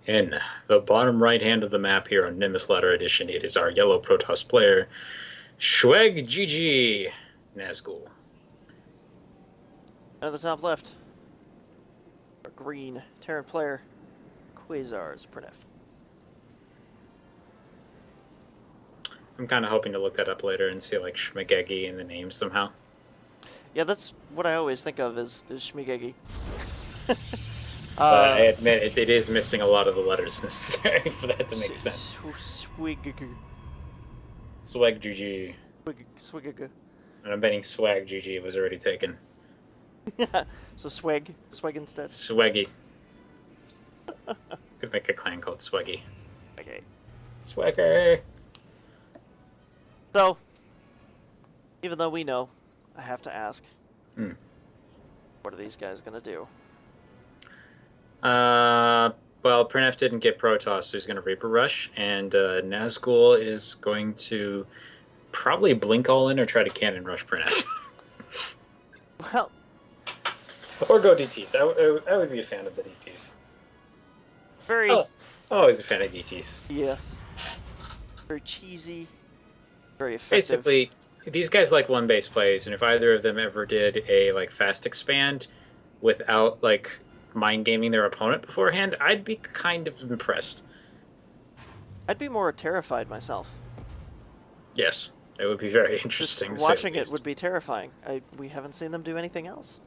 In the bottom right hand of the map here on Nimbus Ladder Edition, it is our yellow Protoss player, Schweg GG Nazgul. At the top left, our green Terran player, Quasar's Printf. I'm kind of hoping to look that up later and see like Schmegegi in the name somehow. Yeah, that's what I always think of is Shmigegi. But I admit it is missing a lot of the letters necessary for that to make sense. Swig. Swag GG. Swig. And I'm betting Swag GG was already taken. So swag instead. Swaggy. Could make a clan called Swaggy. Okay. Swagger. So, even though we know, I have to ask, what are these guys gonna do? Well, Printf didn't get Protoss, so he's going to Reaper Rush, and Nazgul is going to probably blink all in or try to cannon rush Printf. Well, or go DTs. I would be a fan of the DTs. very. Oh, always a fan of DTs. Yeah. Very cheesy. Very effective. Basically, these guys like one base plays, and if either of them ever did a like fast expand without like mind gaming their opponent beforehand, I'd be kind of impressed. I'd be more terrified myself. Yes, it would be very interesting. Just watching it would be terrifying. We haven't seen them do anything else.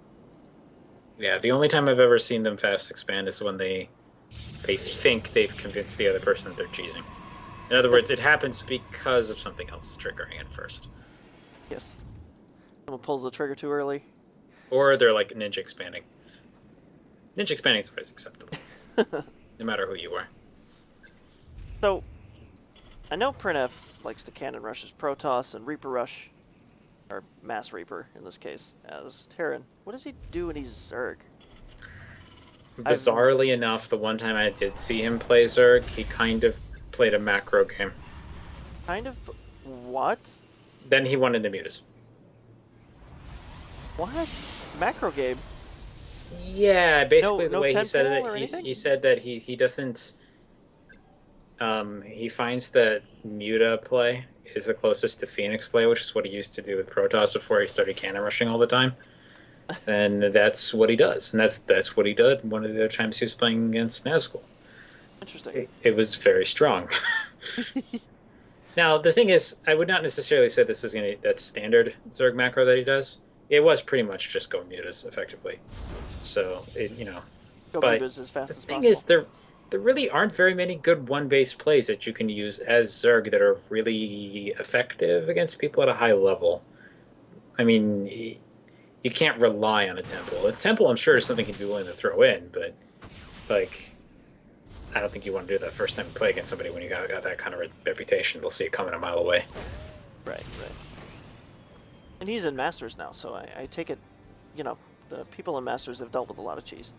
Yeah, the only time I've ever seen them fast expand is when they think they've convinced the other person that they're cheesing. In other words, it happens because of something else triggering it first. Yes. Someone pulls the trigger too early. Or they're like ninja expanding. Ninja expanding is always acceptable, no matter who you are. So, I know Printf likes to cannon rush his Protoss and Reaper Rush, or Mass Reaper in this case, as Terran. What does he do when he's Zerg? Bizarrely enough, the one time I did see him play Zerg, he kind of played a macro game. Kind of what? Then he wanted to mute us. What? Macro game? Yeah, basically the way he said it, he said that he doesn't. He finds that Muta play is the closest to Phoenix play, which is what he used to do with Protoss before he started cannon rushing all the time. And that's what he does, and that's what he did one of the other times he was playing against Nazgul. Interesting. It was very strong. Now the thing is, I would not necessarily say this is that's standard Zerg macro that he does. It was pretty much just go mutas effectively. So Go but as fast the as thing possible. is, there really aren't very many good one base plays that you can use as Zerg that are really effective against people at a high level. I mean, you can't rely on a temple. A temple, I'm sure, is something he'd be willing to throw in, but like, I don't think you want to do that first time you play against somebody when you got that kind of reputation. They'll see it coming a mile away. Right. And he's in Masters now, so I take it, the people in Masters have dealt with a lot of cheese.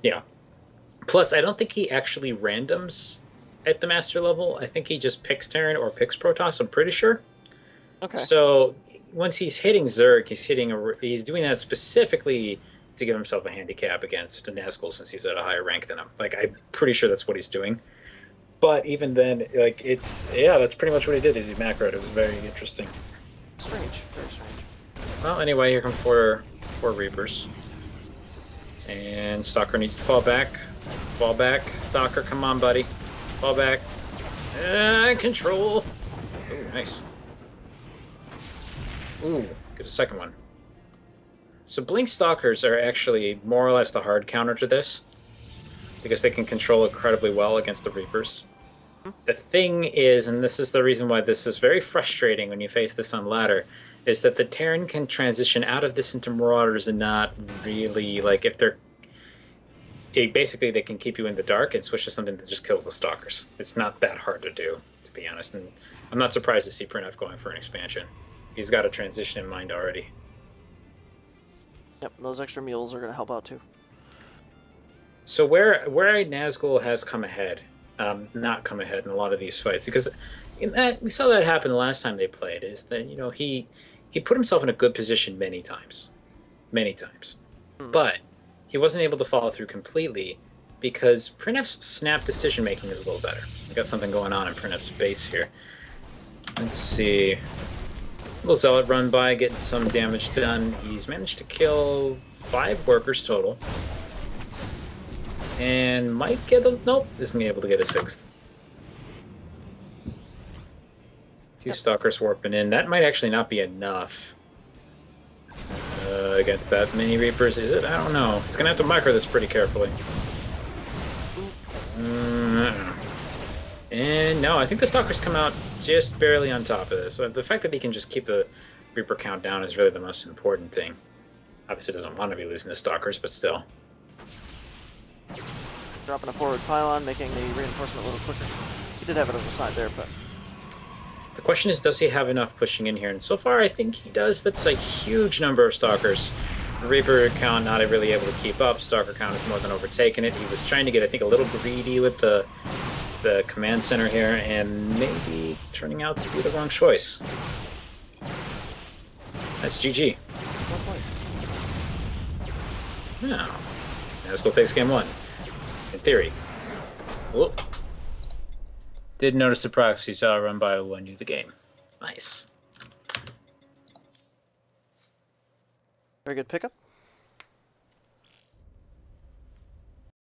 Yeah. Plus, I don't think he actually randoms at the Master level. I think he just picks Terran or picks Protoss, I'm pretty sure. Okay. So once he's hitting Zerg, he's doing that specifically to give himself a handicap against Nazgul since he's at a higher rank than him. Like, I'm pretty sure that's what he's doing. But even then, like, that's pretty much what he did is he macroed. It was very interesting. Strange, very strange. Well, anyway, here come four Reapers. And Stalker needs to fall back. Fall back. Stalker, come on, buddy. Fall back. Control. Ooh, nice. Ooh, gets a second one. So Blink Stalkers are actually more or less the hard counter to this, because they can control incredibly well against the Reapers. The thing is, and this is the reason why this is very frustrating when you face this on ladder, is that the Terran can transition out of this into Marauders and not really, like, if they're... basically, they can keep you in the dark and switch to something that just kills the Stalkers. It's not that hard to do, to be honest, and I'm not surprised to see Printf going for an expansion. He's got a transition in mind already. Yep, those extra mules are going to help out too. So where Nazgul has come ahead, not come ahead in a lot of these fights, because we saw that happen the last time they played, is that he put himself in a good position many times, but he wasn't able to follow through completely because Printf's snap decision making is a little better. We got something going on in Printf's base here. Let's see. Little Zealot run by, getting some damage done. He's managed to kill 5 workers total. And might get a... Nope, isn't able to get a 6th. A few Stalkers warping in. That might actually not be enough against that many Reapers. Is it? I don't know. He's going to have to micro this pretty carefully. And no, I think the Stalkers come out just barely on top of this. The fact that he can just keep the Reaper count down is really the most important thing. Obviously doesn't want to be losing the Stalkers, but still. Dropping a forward pylon, making the reinforcement a little quicker. He did have it on the side there, but... The question is, does he have enough pushing in here? And so far, I think he does. That's a huge number of Stalkers. Reaper count not really able to keep up. Stalker count is more than overtaken it. He was trying to get, I think, a little greedy with the command center here, and maybe turning out to be the wrong choice. That's GG. No. Nazgul takes game 1. In theory. Whoop. Did notice the proxy, saw a run by who won you the game. Nice. Very good pickup.